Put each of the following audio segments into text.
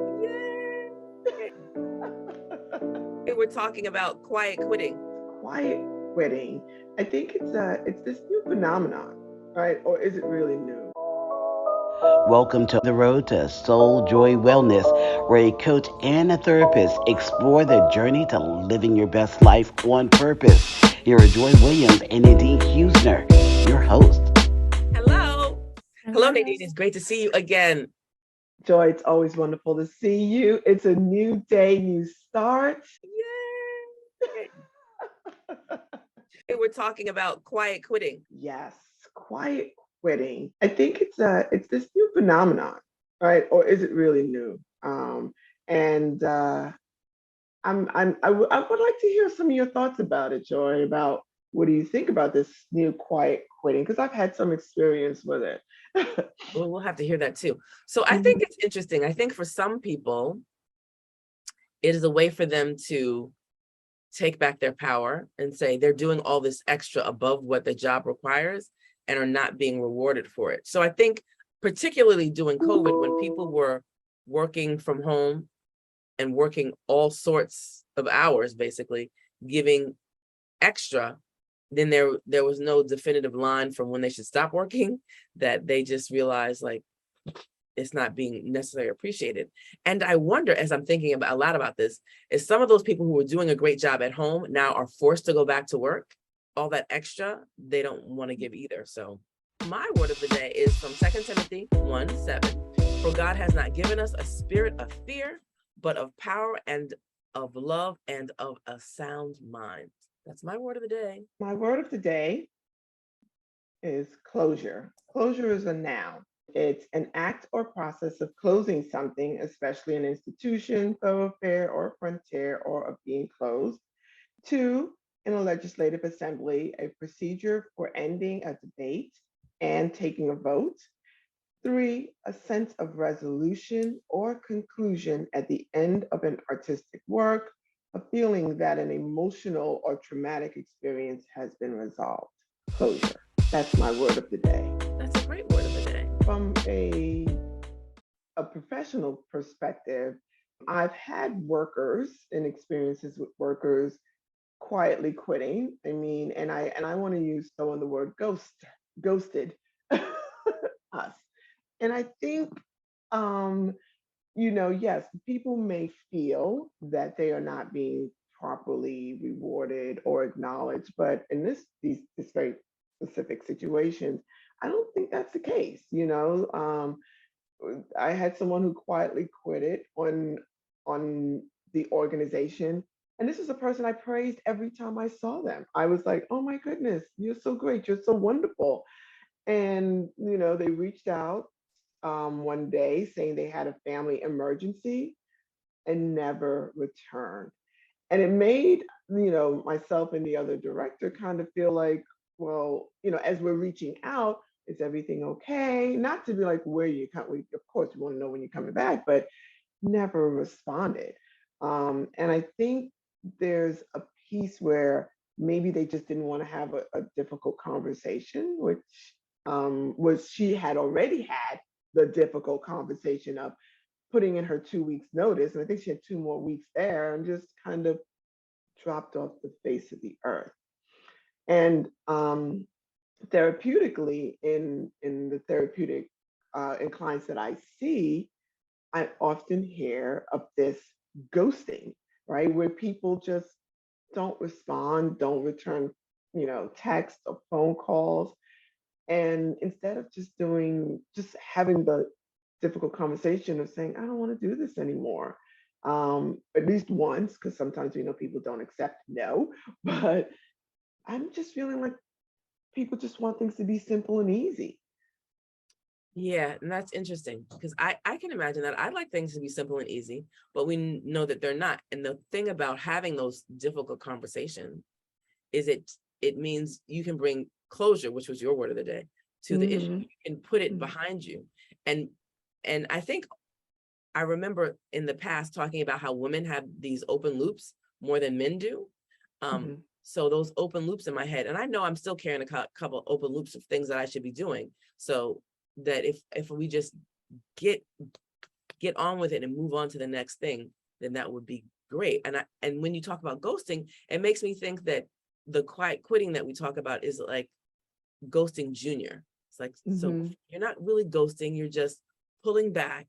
Yay! We're talking about quiet quitting. Quiet quitting. I think it's this new phenomenon, right? Or is it really new? Welcome to the road to SoulJoy Wellness, where a coach and a therapist explore the journey to living your best life on purpose. Here are Joy Williams and Nadine Huesner, your host. Hello. Hello, Hello. Nadine. It's great to see you again. Joy, it's always wonderful to see you. It's a new day, new start. Yay! We're talking about quiet quitting. Yes, quiet quitting. I think it's this new phenomenon, right? Or is it really new? And I would like to hear some of your thoughts about it, Joy. About what do you think about this new quiet quitting? Because I've had some experience with it. Well, we'll have to hear that too. So I Mhm. think it's interesting. I think for some people, it is a way for them to take back their power and say they're doing all this extra above what the job requires and are not being rewarded for it. So I think particularly during COVID, when people were working from home and working all sorts of hours, basically giving extra, then there was no definitive line from when they should stop working, that they just realized like it's not being necessarily appreciated. And I wonder, as I'm thinking about a lot about this, is some of those people who were doing a great job at home now are forced to go back to work. All that extra, they don't want to give either. So my word of the day is from 2 Timothy 1:7. For God has not given us a spirit of fear, but of power and of love and of a sound mind. That's my word of the day. My word of the day is closure. Closure is a noun. It's an act or process of closing something, especially an institution, thoroughfare, or frontier, or of being closed. Two, in a legislative assembly, a procedure for ending a debate and taking a vote. Three, a sense of resolution or conclusion at the end of an artistic work, a feeling that an emotional or traumatic experience has been resolved. Closure. That's my word of the day. That's a great word of the day. From a professional perspective, I've had workers and experiences with workers quietly quitting. I mean, and I want to use the word ghosted us. And I think yes, people may feel that they are not being properly rewarded or acknowledged, but in this very specific situations, I don't think that's the case. I had someone who quietly quit it on the organization. And this is a person I praised every time I saw them. I was like, oh my goodness, you're so great. You're so wonderful. And, they reached out one day saying they had a family emergency and never returned. And it made, myself and the other director kind of feel like, well, as we're reaching out, is everything okay? Not to be like, where you come, of course, we want to know when you're coming back, but never responded. And I think there's a piece where maybe they just didn't want to have a difficult conversation, which was she had already had the difficult conversation of putting in her 2 weeks notice. And I think she had 2 more weeks there and just kind of dropped off the face of the earth. And therapeutically, in the therapeutic in clients that I see, I often hear of this ghosting, right? Where people just don't respond, don't return, text or phone calls. And instead of just having the difficult conversation of saying, I don't want to do this anymore, at least once, because sometimes we know people don't accept no, but I'm just feeling like people just want things to be simple and easy. Yeah, and that's interesting because I can imagine that. I'd like things to be simple and easy, but we know that they're not. And the thing about having those difficult conversations is it means you can bring closure, which was your word of the day, to the issue. Hmm. You can put it behind you. And I think I remember in the past talking about how women have these open loops more than men do. Hmm. So those open loops in my head, and I know I'm still carrying a couple open loops of things that I should be doing. So that if we just get get on with it and move on to the next thing, then that would be great. And when you talk about ghosting, it makes me think that the quiet quitting that we talk about is like ghosting junior. It's like, so you're not really ghosting, you're just pulling back.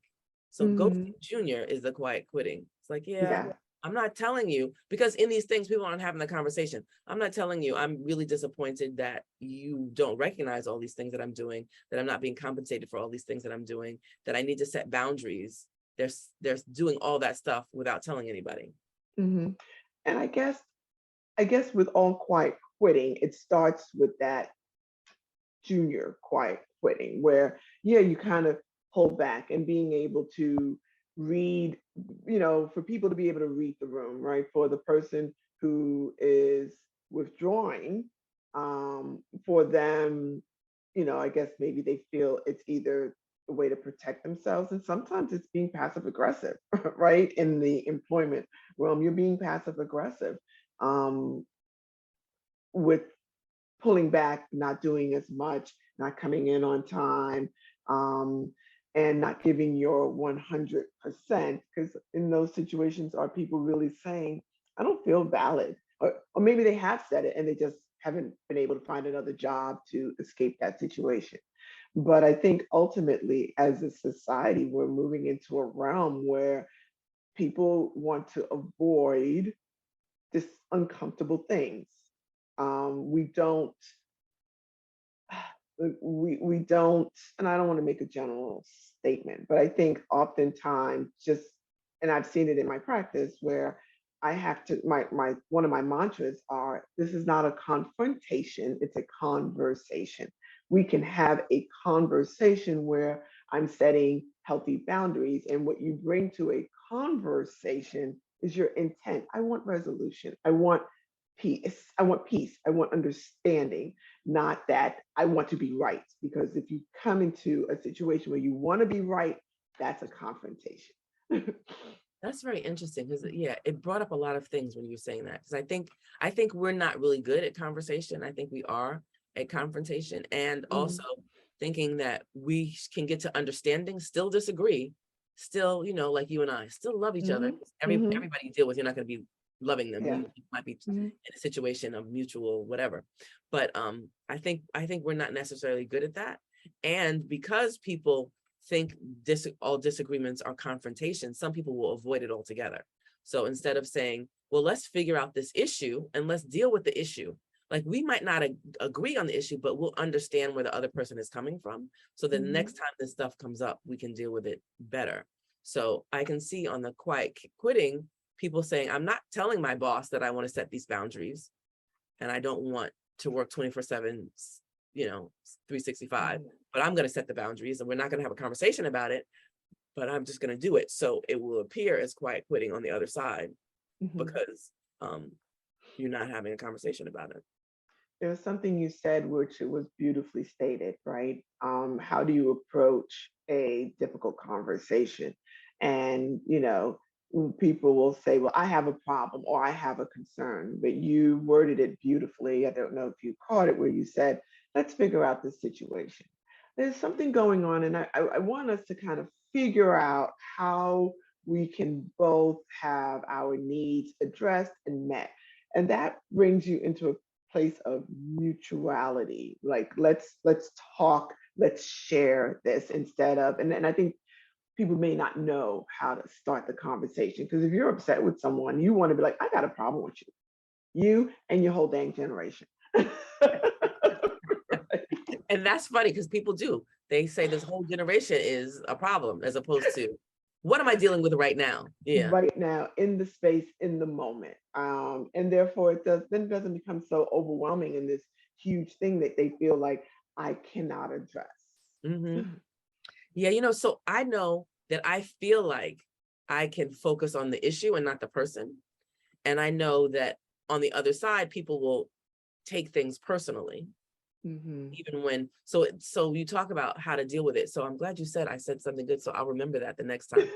So ghosting junior is the quiet quitting. It's like, yeah, I'm not telling you, because in these things, people aren't having the conversation. I'm not telling you, I'm really disappointed that you don't recognize all these things that I'm doing, that I'm not being compensated for all these things that I'm doing, that I need to set boundaries. They're doing all that stuff without telling anybody. And I guess with all quiet quitting, it starts with that junior quiet quitting where, you kind of pull back and being able to read, for people to be able to read the room, right? For the person who is withdrawing, for them, I guess maybe they feel it's either a way to protect themselves, and sometimes it's being passive aggressive, right? In the employment realm, you're being passive aggressive with pulling back, not doing as much, not coming in on time, and not giving your 100%. Because in those situations, are people really saying, I don't feel valid? Or maybe they have said it and they just haven't been able to find another job to escape that situation. But I think ultimately, as a society, we're moving into a realm where people want to avoid this uncomfortable things. We don't we don't, and I don't want to make a general statement, but I think oftentimes just, and I've seen it in my practice where I have to, my one of my mantras are, this is not a confrontation, it's a conversation. We can have a conversation where I'm setting healthy boundaries, and what you bring to a conversation is your intent. I want resolution. I want peace. I want peace. I want understanding, not that I want to be right. Because if you come into a situation where you want to be right, that's a confrontation. That's very interesting because it brought up a lot of things when you were saying that. Because I think we're not really good at conversation. I think we are at confrontation, and also thinking that we can get to understanding, still disagree, still, like you and I still love each other. Everybody you deal with, you're not going to be loving them. You might be in a situation of mutual whatever. But I think we're not necessarily good at that. And because people think all disagreements are confrontation, some people will avoid it altogether. So instead of saying, well, let's figure out this issue and let's deal with the issue. Like, we might not agree on the issue, but we'll understand where the other person is coming from. So the next time this stuff comes up, we can deal with it better. So I can see on the quiet quitting, people saying, I'm not telling my boss that I want to set these boundaries and I don't want to work 24/7, 365, but I'm going to set the boundaries, and we're not going to have a conversation about it, but I'm just going to do it. So it will appear as quiet quitting on the other side because you're not having a conversation about it. There was something you said which was beautifully stated, right? How do you approach a difficult conversation? And, people will say, well, I have a problem or I have a concern, but you worded it beautifully. I don't know if you caught it, where you said, let's figure out this situation. There's something going on, and I want us to kind of figure out how we can both have our needs addressed and met. And that brings you into a place of mutuality. Like, let's talk, let's share this, instead of, and I think people may not know how to start the conversation, because if you're upset with someone, you want to be like, I got a problem with you and your whole dang generation. And that's funny because people do. They say this whole generation is a problem, as opposed to, what am I dealing with right now? Yeah. Right now, in the space, in the moment. And therefore it doesn't become so overwhelming in this huge thing that they feel like I cannot address. Yeah, so I know that I feel like I can focus on the issue and not the person. And I know that on the other side, people will take things personally. Even when, so you talk about how to deal with it. So I'm glad you said, I said something good. So I'll remember that the next time.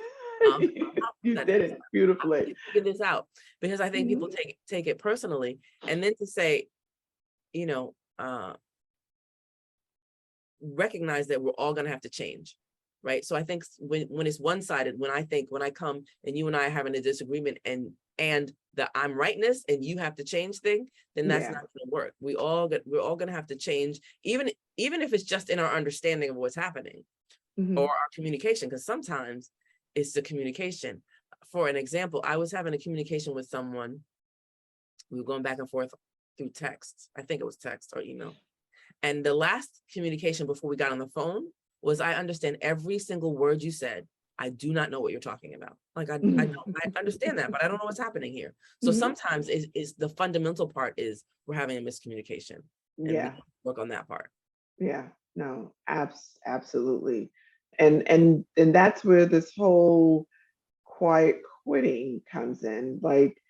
You did it beautifully. Figure this out, because I think people take it personally. And then to say, recognize that we're all going to have to change, right? So I think when it's one-sided, when I come and you and I are having a disagreement and the I'm rightness and you have to change thing, then that's Yeah. not going to work. We're all going to have to change, even if it's just in our understanding of what's happening Mhm. or our communication, because sometimes it's the communication. For an example, I was having a communication with someone. We were going back and forth through text. I think it was text or email. And the last communication before we got on the phone was, I understand every single word you said. I do not know what you're talking about. Like, I understand that, but I don't know what's happening here. So Mhm. sometimes is the fundamental part is we're having a miscommunication, and we Yeah. work on that part. Yeah. No, absolutely. And that's where this whole quiet quitting comes in. Like,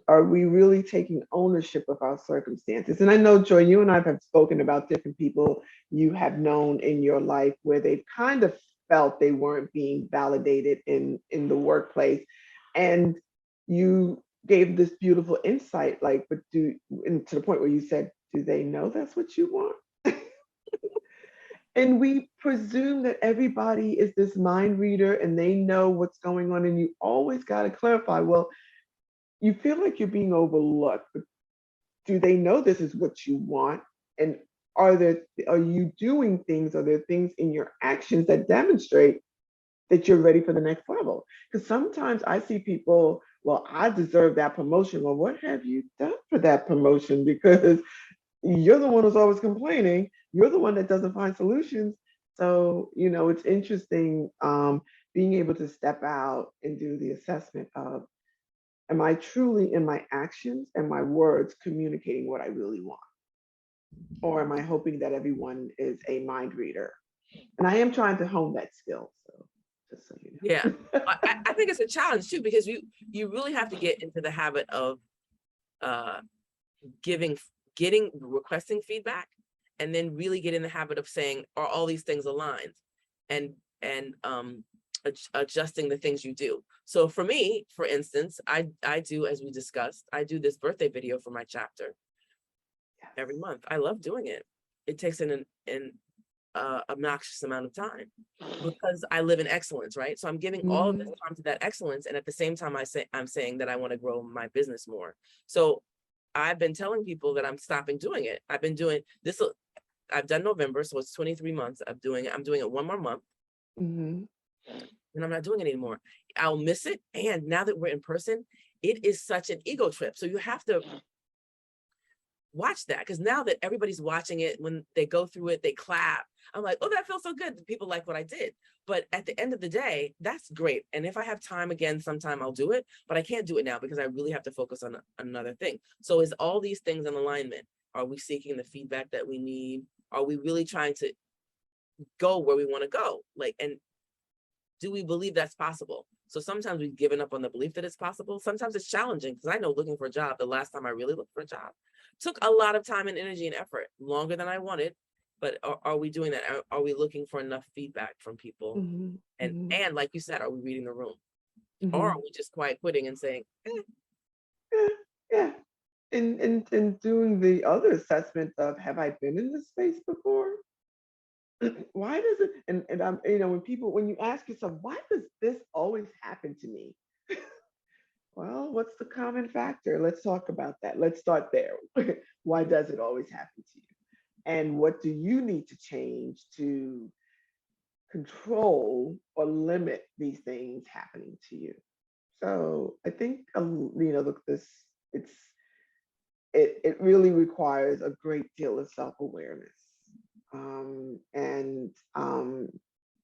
are we really taking ownership of our circumstances? And I know, Joy, you and I have spoken about different people you have known in your life where they've kind of felt they weren't being validated in the workplace. And you gave this beautiful insight, like, but and to the point where you said, do they know that's what you want? And we presume that everybody is this mind reader and they know what's going on. And you always got to clarify, well, you feel like you're being overlooked, but do they know this is what you want? And are you doing things? Are there things in your actions that demonstrate that you're ready for the next level? Because sometimes I see people, well, I deserve that promotion. Well, what have you done for that promotion? Because you're the one who's always complaining. You're the one that doesn't find solutions. So, it's interesting, being able to step out and do the assessment of, am I truly in my actions and my words communicating what I really want? Or am I hoping that everyone is a mind reader? And I am trying to hone that skill. So just so you know. Yeah, I think it's a challenge too, because you really have to get into the habit of uh, requesting feedback, and then really get in the habit of saying, are all these things aligned, and and adjusting the things you do. So for me, for instance, I do, as we discussed, I do this birthday video for my chapter every month. I love doing it. It takes an obnoxious amount of time because I live in excellence, right? So I'm giving all of this Mhm. time to that excellence, and at the same time, I'm saying that I want to grow my business more. So I've been telling people that I'm stopping doing it. I've been doing this. I've done November, so it's 23 months of doing it. I'm doing it one more month, Mhm. and I'm not doing it anymore. I'll miss it. And now that we're in person, it is such an ego trip. So you have to watch that, because now that everybody's watching it, when they go through it, they clap. I'm like, oh, that feels so good. People like what I did. But at the end of the day, that's great. And if I have time again, sometime I'll do it, but I can't do it now because I really have to focus on another thing. So is all these things in alignment? Are we seeking the feedback that we need? Are we really trying to go where we want to go? Like, and do we believe that's possible? So sometimes we've given up on the belief that it's possible. Sometimes it's challenging, because I know looking for a job, the last time I really looked for a job, took a lot of time and energy and effort, longer than I wanted. But are we doing that? Are we looking for enough feedback from people? Mhm. And Mhm. like you said, are we reading the room? Or are Mhm. we just quiet quitting and saying, Yeah. Yeah. And doing the other assessment of, have I been in this space before? Why does it, and I'm, when you ask yourself, why does this always happen to me? Well, what's the common factor? Let's talk about that. Let's start there. Why does it always happen to you? And what do you need to change to control or limit these things happening to you? So I think, look, it's it really requires a great deal of self-awareness. And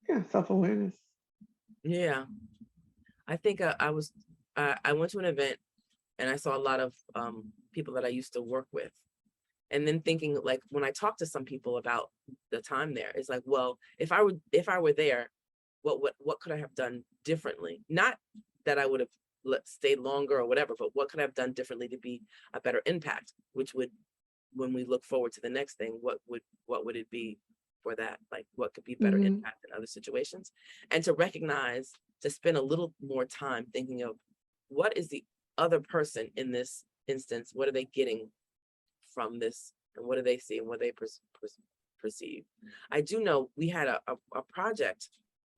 yeah, self-awareness. yeah, I think I went to an event and I saw a lot of people that I used to work with. And then thinking, like, when I talk to some people about the time there, it's like, well, if I were there, what could I have done differently? Not that I would have stayed longer or whatever, but what could I have done differently to be a better impact? Which would, when we look forward to the next thing, what would it be for that? Like, what could be better Hmm. impact in other situations? And to recognize, to spend a little more time thinking of, what is the other person in this instance? What are they getting from this, and what do they see, and what they perceive? I do know we had a project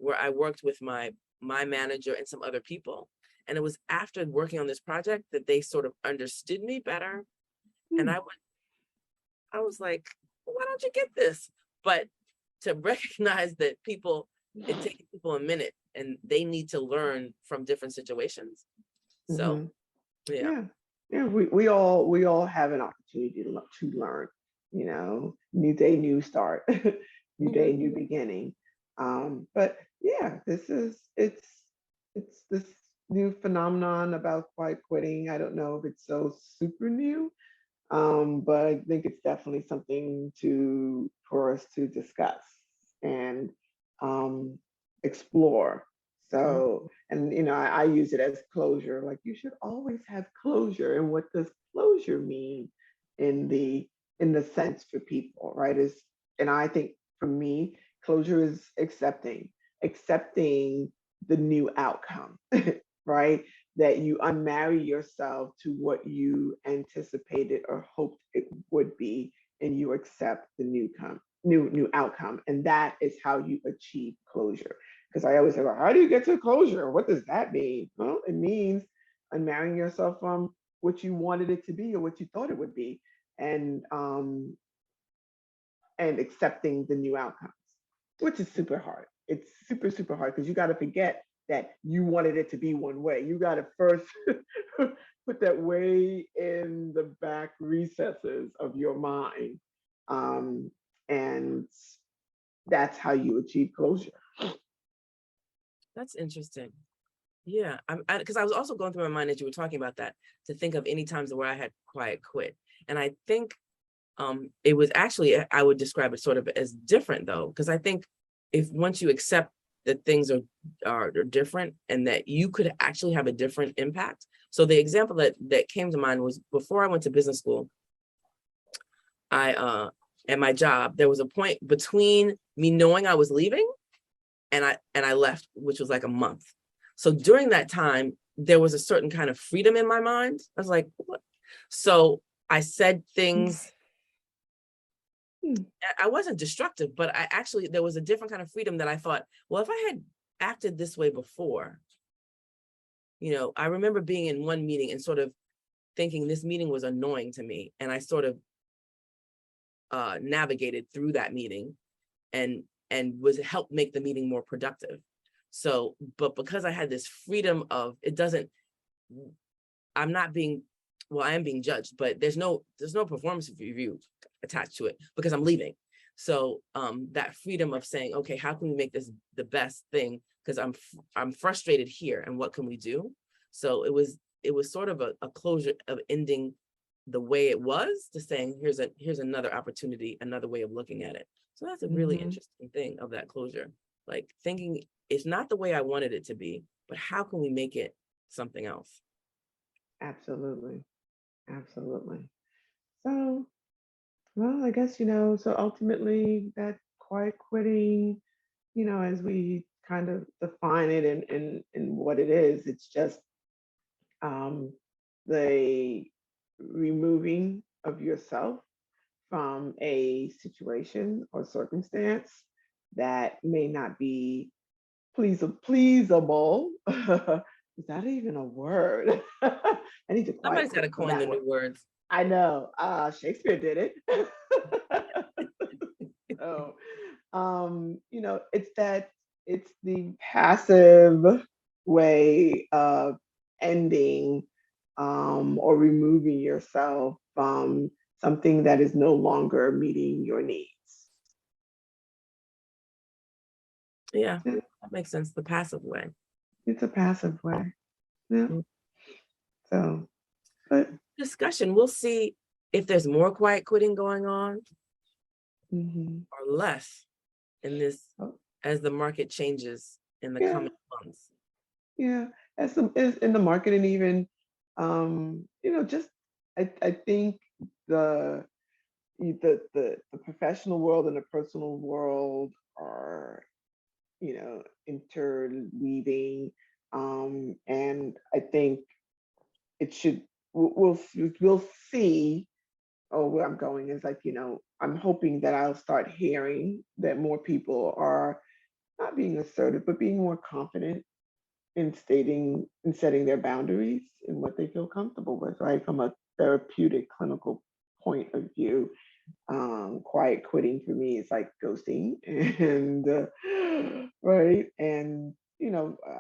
where I worked with my manager and some other people. And it was after working on this project that they sort of understood me better. And I was like, well, why don't you get this? But to recognize that it takes people a minute and they need to learn from different situations. So, yeah. Yeah. We all have an opportunity to learn, new day, new start, new day, new beginning. But yeah, it's this new phenomenon about quiet quitting. I don't know if it's so super new, but I think it's definitely something for us to discuss and explore. So, and I use it as closure. Like you should always have closure. And what does closure mean in the sense for people, right? And I think for me, closure is accepting the new outcome, right? That you unmarry yourself to what you anticipated or hoped it would be, and you accept the new outcome. And that is how you achieve closure. Because I always say, well, how do you get to closure? What does that mean? Well, it means unmarrying yourself from what you wanted it to be or what you thought it would be, and accepting the new outcomes, which is super hard. It's super, super hard because you got to forget that you wanted it to be one way. You got to first put that way in the back recesses of your mind. And that's how you achieve closure. That's interesting. Yeah, because I was also going through my mind as you were talking about that to think of any times where I had quiet quit. And I think it was actually, I would describe it sort of as different though, because I think if once you accept that things are different and that you could actually have a different impact. So the example that came to mind was before I went to business school, at my job, there was a point between me knowing I was leaving and I left, which was like a month. So during that time, there was a certain kind of freedom in my mind. I was like, what? So I said things. I wasn't destructive, but there was a different kind of freedom that I thought, well, if I had acted this way before, I remember being in one meeting and sort of thinking this meeting was annoying to me. And I sort of navigated through that meeting and was helped make the meeting more productive. So, but because I had this freedom of I am being judged, but there's no performance review attached to it because I'm leaving. So that freedom of saying, okay, how can we make this the best thing? Because I'm frustrated here, and what can we do? So it was sort of a closure of ending the way it was to saying, here's another opportunity, another way of looking at it. So that's a really interesting thing of that closure, like thinking it's not the way I wanted it to be, but how can we make it something else? Absolutely. So, well, I guess, so ultimately that quiet quitting, as we kind of define it and what it is, it's just the removing of yourself from a situation or circumstance that may not be pleasable. Is that even a word? I need to quiet Somebody's got to quit for coin the that one. new words. I know. Shakespeare did it. So, it's the passive way of ending or removing yourself from something that is no longer meeting your needs. Yeah, that makes sense. The passive way. It's a passive way. Yeah. So, but Discussion. We'll see if there's more quiet quitting going on or less in this as the market changes in the coming months. Yeah, as in the market, and even just I think the professional world and the personal world are interweaving, and I think it should we'll see. Oh, where I'm going is like, I'm hoping that I'll start hearing that more people are not being assertive, but being more confident in stating and setting their boundaries and what they feel comfortable with, right? From a therapeutic clinical point of view. Quiet quitting for me is like ghosting, and right. And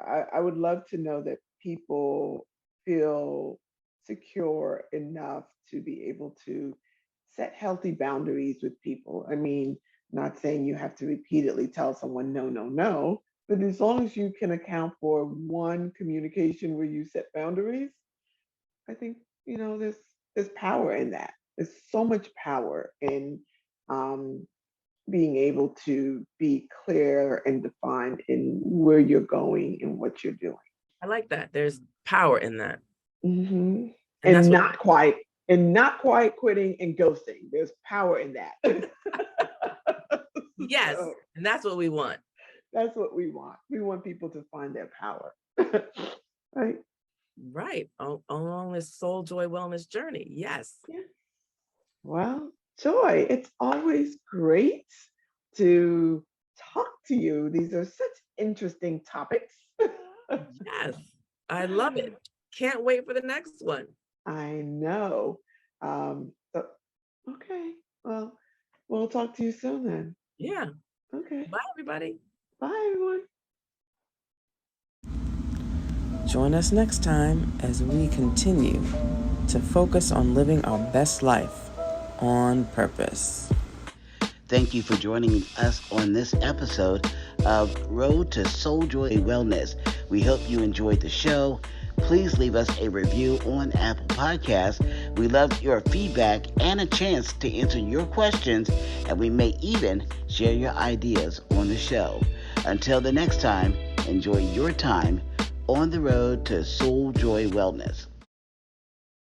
I would love to know that people feel secure enough to be able to set healthy boundaries with people. I mean, not saying you have to repeatedly tell someone no, no, no, but as long as you can account for one communication where you set boundaries, I think there's power in that. There's so much power in um, being able to be clear and defined in where you're going and what you're doing. I like that. There's power in that. Hmm. And that's And what, not quiet quitting and ghosting. There's power in that. yes. So And that's what we want. that's what we want. We want people to find their power. Right? Right. Along this SoulJoy Wellness journey. Yes. Yeah. Well, Joy, it's always great to talk to you. These are such interesting topics. Yes. I love it. Can't wait for the next one. I know. Okay. Well, we'll talk to you soon then. Yeah. Okay. Bye, everybody. Bye, everyone. Join us next time as we continue to focus on living our best life on purpose. Thank you for joining us on this episode of Road to SoulJoy Wellness. We hope you enjoyed the show. Please leave us a review on Apple Podcasts. We love your feedback and a chance to answer your questions, and we may even share your ideas on the show. Until the next time, enjoy your time on the road to SoulJoy Wellness.